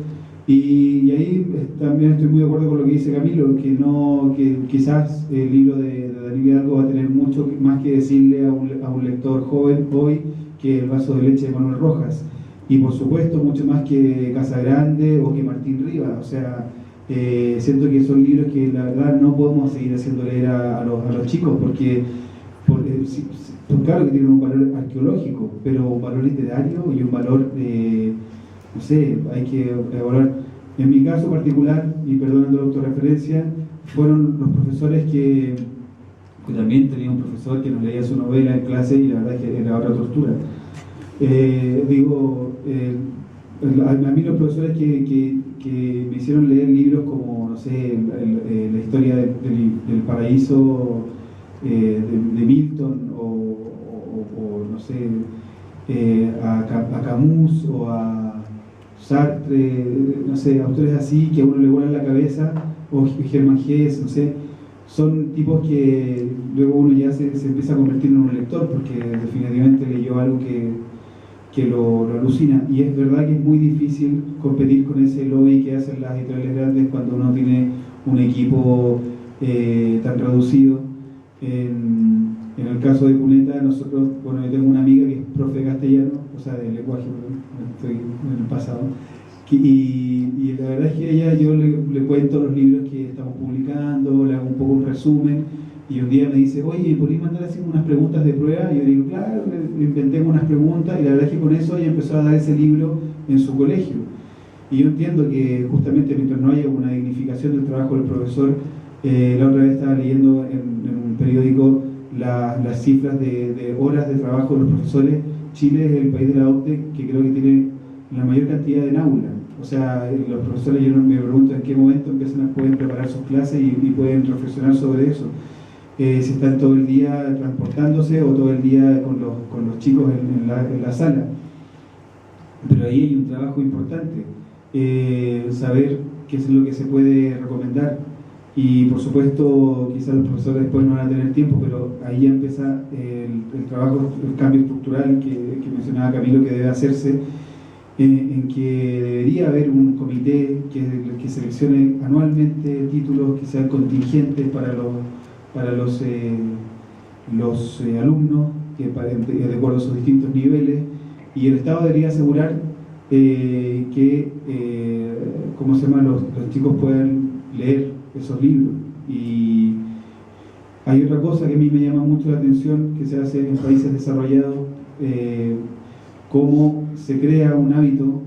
y ahí también estoy muy de acuerdo con lo que dice Camilo, que quizás el libro de Daniel Hidalgo va a tener mucho más que decirle a un lector joven hoy que El vaso de leche de Manuel Rojas, y por supuesto mucho más que Casagrande o que Martín Rivas. O sea, siento que son libros que la verdad no podemos seguir haciendo leer a los chicos, porque claro que tienen un valor arqueológico, pero un valor literario y un valor, no sé, hay que evaluar. En mi caso particular, y perdonando la autorreferencia, fueron los profesores que también tenía un profesor que nos leía su novela en clase, y la verdad es que era otra tortura. A mí los profesores que me hicieron leer libros como, no sé, la historia del paraíso de Milton, o no sé, a Camus o a Sartre, no sé, autores así que a uno le vuelan la cabeza, o Germán Hesse, no sé, son tipos que luego uno ya se empieza a convertir en un lector, porque definitivamente leyó algo que lo alucina. Y es verdad que es muy difícil competir con ese lobby que hacen las editoriales grandes cuando uno tiene un equipo tan reducido. En el caso de Cuneta, nosotros, bueno, yo tengo una amiga que es profe de castellano, o sea, de lenguaje, estoy en el pasado, y la verdad es que a ella yo le cuento los libros que estamos publicando, le hago un poco un resumen, y un día me dice, oye, ¿podrías mandar así unas preguntas de prueba? Y yo digo, claro, le inventé unas preguntas, y la verdad es que con eso ella empezó a dar ese libro en su colegio. Y yo entiendo que justamente mientras no haya una dignificación del trabajo del profesor, la otra vez estaba leyendo en un periódico las cifras de horas de trabajo de los profesores. Chile es el país de la OCDE que creo que tiene la mayor cantidad en aula. O sea, los profesores, yo me pregunto en qué momento pueden preparar sus clases y pueden reflexionar sobre eso. si están todo el día transportándose o todo el día con los chicos en la sala. Pero ahí hay un trabajo importante, saber qué es lo que se puede recomendar. Y por supuesto, quizás los profesores después no van a tener tiempo, pero ahí ya empieza el trabajo, el cambio estructural que mencionaba Camilo, que debe hacerse, en que debería haber un comité que seleccione anualmente títulos que sean contingentes para los alumnos, de acuerdo a sus distintos niveles, y el Estado debería asegurar que los chicos puedan leer esos libros. Y hay otra cosa que a mí me llama mucho la atención, que se hace en países desarrollados, cómo se crea un hábito,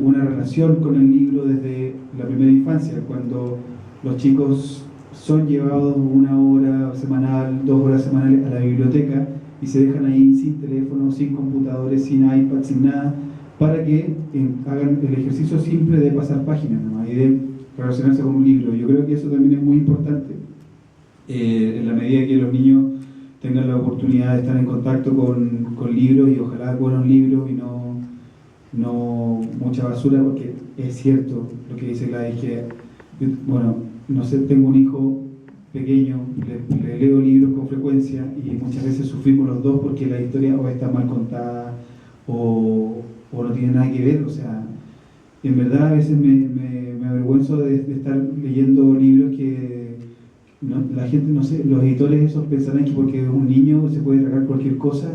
una relación con el libro desde la primera infancia, cuando los chicos son llevados 1 hora semanal, 2 horas semanales a la biblioteca y se dejan ahí sin teléfono, sin computadores, sin iPad, sin nada, para que hagan el ejercicio simple de pasar páginas, ¿no? Y de relacionarse con un libro. Yo creo que eso también es muy importante, en la medida que los niños tengan la oportunidad de estar en contacto con libros, y ojalá buenos libros y no mucha basura, porque es cierto lo que dice Gladys, que no sé, tengo un hijo pequeño, le leo libros con frecuencia y muchas veces sufrimos los dos porque la historia o está mal contada o no tiene nada que ver. O sea, en verdad a veces me avergüenzo de estar leyendo libros que la gente, no sé, los editores esos pensarán que porque un niño se puede tragar cualquier cosa.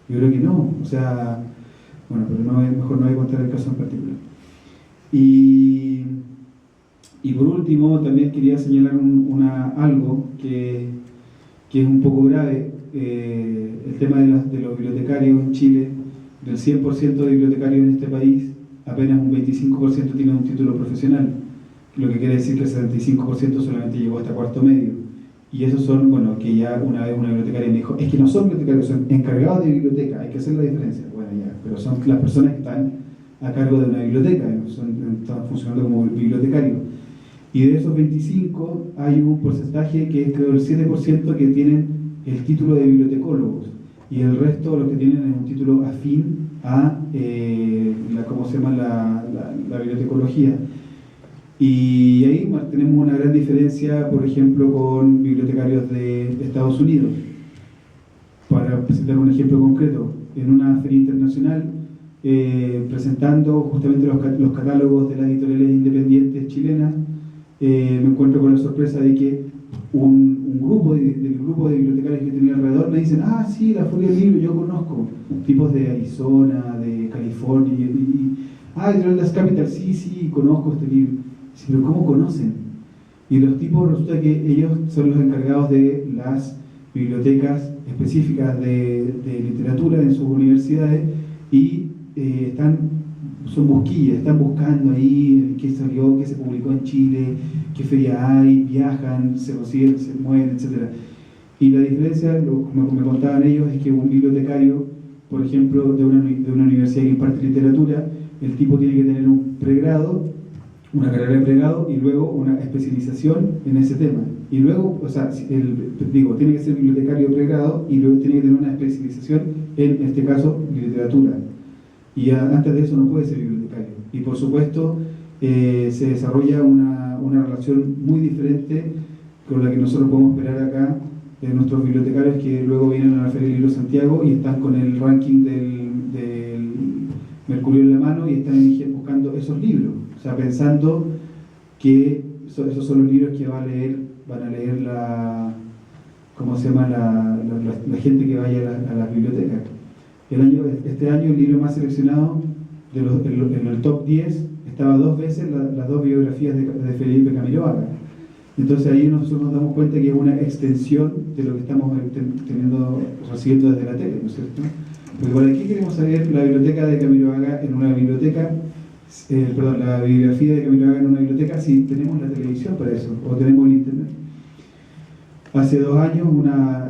Yo creo que no, o sea, bueno, pero mejor no voy a contar el caso en particular. Y por último, también quería señalar algo que es un poco grave, el tema de los bibliotecarios en Chile. Del 100% de bibliotecarios en este país, apenas un 25% tiene un título profesional, lo que quiere decir que el 75% solamente llegó hasta cuarto medio. Y esos son, que ya una vez una bibliotecaria me dijo, es que no son bibliotecarios, son encargados de biblioteca, hay que hacer la diferencia. Bueno, ya, pero son las personas que están a cargo de una biblioteca, están funcionando como bibliotecarios. Y de esos 25 hay un porcentaje que es, creo, el 7% que tienen el título de bibliotecólogos, y el resto los que tienen es un título afín a la bibliotecología. Y ahí tenemos una gran diferencia, por ejemplo, con bibliotecarios de Estados Unidos. Para presentar un ejemplo concreto, en una feria internacional, presentando justamente los catálogos de las editoriales independientes chilenas, me encuentro con la sorpresa de que un grupo de bibliotecarios que tenía alrededor me dicen, sí, la Feria del Libro, yo conozco tipos de Arizona, de California, Editorial Das Capital, sí, conozco este libro. Sí, pero ¿cómo conocen? Y los tipos, resulta que ellos son los encargados de las bibliotecas específicas de literatura en sus universidades, y son busquillas, están buscando ahí qué salió, qué se publicó en Chile, qué feria hay, viajan, se consiguen, se mueven, etc. Y la diferencia, como me contaban ellos, es que un bibliotecario, por ejemplo, de una universidad que imparte literatura, el tipo tiene que tener un pregrado, una carrera de pregrado, y luego una especialización en ese tema. Y luego, tiene que ser bibliotecario pregrado, y luego tiene que tener una especialización en este caso, literatura. Y antes de eso no puede ser bibliotecario. Y por supuesto, se desarrolla una relación muy diferente con la que nosotros podemos esperar acá de nuestros bibliotecarios, que luego vienen a la Feria del Libro de Santiago y están con el ranking del Mercurio en la mano y están buscando esos libros. O sea, pensando que esos son los libros que van a leer la gente que vaya a las bibliotecas. Este año el libro más seleccionado en el top 10 estaba 2 veces las 2 biografías de Felipe Camiroaga. Entonces ahí nosotros nos damos cuenta que es una extensión de lo que estamos recibiendo desde la tele, ¿no es cierto? Porque por aquí queremos saber la biblioteca de Camiroaga en una biblioteca, la bibliografía de Camiroaga en una biblioteca, si tenemos la televisión para eso, o tenemos el internet. Hace 2 años,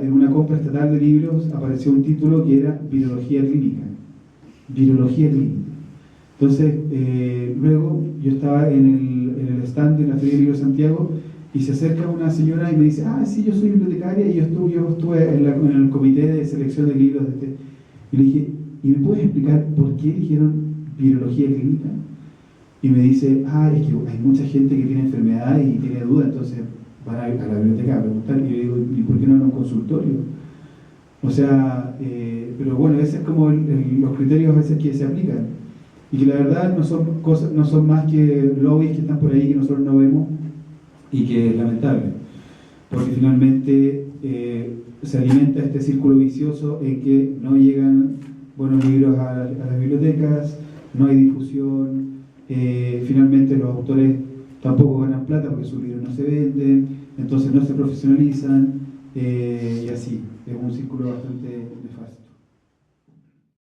en una compra estatal de libros, apareció un título que era Virología Clínica. Virología Clínica. Entonces, luego yo estaba en el stand de la Feria del Libro de Santiago y se acerca una señora y me dice, ah, sí, yo soy bibliotecaria y yo estuve en el comité de selección de libros. Y le dije, ¿y me puedes explicar por qué eligieron virología clínica? Y me dice, ah, es que hay mucha gente que tiene enfermedad y tiene dudas, entonces van a la biblioteca a preguntar. Y yo digo, ¿y por qué no en un consultorio? O sea, pero bueno, ese es como los criterios a veces que se aplican. Y que la verdad no son más que lobbies que están por ahí que nosotros no vemos y que es lamentable. Porque finalmente se alimenta este círculo vicioso en que no llegan buenos libros a las bibliotecas, no hay difusión, finalmente los autores tampoco ganan plata porque sus libros no se venden, entonces no se profesionalizan y así, es un círculo bastante nefasto.